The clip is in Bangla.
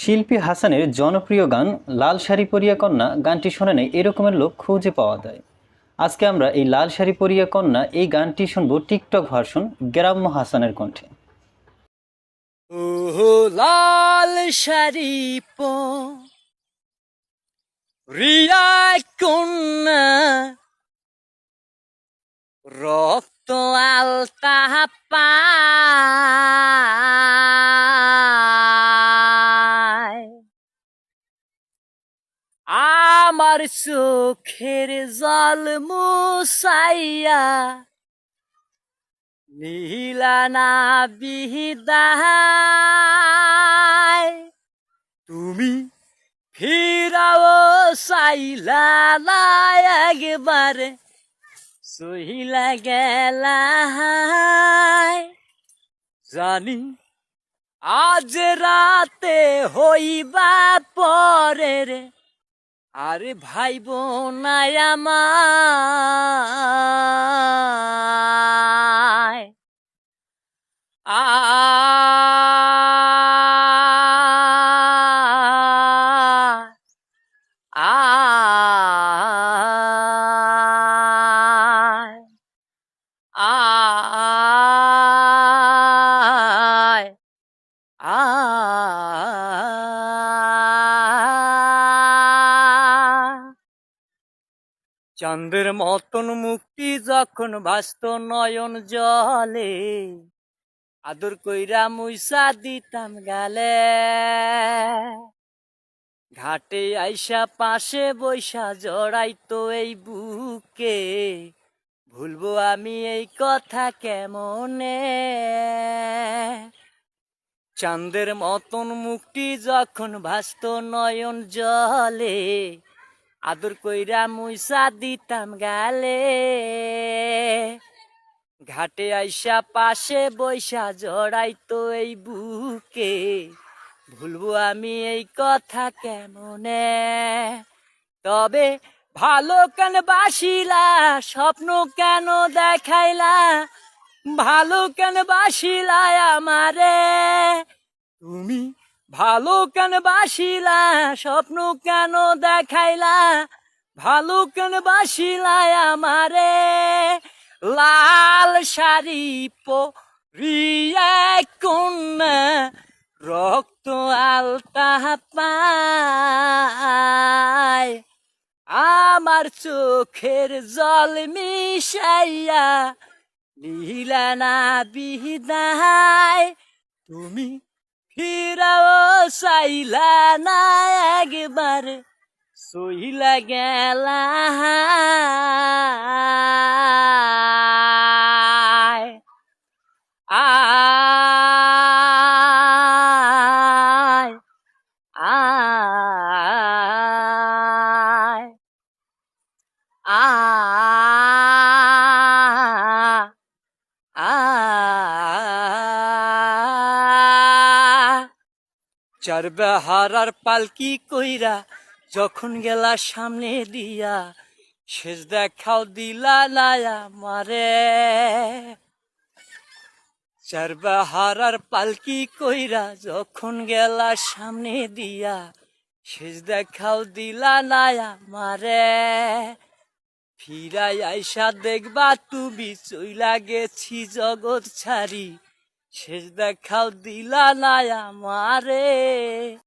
শিল্পী হাসানের জনপ্রিয় গান লাল শাড়ি পরিয়া কন্যা গানটি শোনে নাই এরকমের লোক খুঁজে পাওয়া যায়। আজকে আমরা এই লাল শাড়ি পরিয়া কন্যা এই গানটি শুনবো টিকটক ভার্সন গ্রাম্য হাসানের কণ্ঠে। ও লাল শাড়ি পরিয়া কন্যা রক্ত আলতা পায় আমার চোখের জল মুছাইয়া নীলানা বিদায় তুমি ফিরাও চাইলা না একবারে সহিলা গেলা জানি আজ রাতে হইবা পরে রে আরে ভাই বোনাই আমায় আয় চাঁদের মতন মুক্তি যখন ভাসত নয়ন জলে আদর কইরা মুইসা দিতাম গালে ঘাটে আইসা পাশে বৈশা জড়াইতো এই বুকে ভুলবো আমি এই কথা কেমনে চাঁদের মতন মুক্তি যখন ভাসত নয়ন জলে আদর কইরা মুইসা দিতাম গালে ঘাটে আইসা পাশে বৈশা জড়াইতো এই বুকে ভুলবো আমি এই কথা কেমনে তবে ভালো কেন বাসিলা স্বপ্ন কেন দেখাইলা ভালো কেন বাসিলা আমারে তুমি ভালো কেন বাসিলা স্বপ্ন কেন দেখাইলা ভালো কেন বাসিলা আমারে লাল শাড়ি পরিয়া কন্যা রক্ত আলতা পায় আমার চোখের জল মিশাইয়া নীলানা বিদায় তুমি ফিরাও চাইলা না একবার সইলা গেলা আয় আয় চার বেহারার পালকি কইরা যখন গেলা সামনে দিয়া শেষ দেখাও দিলা লায়া মারে চার বেহারার পালকি কইরা যখন গেলা সামনে দিয়া শেষ দেখাও দিলা লায়া মারে ফিরাই আইসা দেখবা তুমি চইলা গেছি জগৎ ছাড়ি শেষ দেখাও দিলা না আমারে।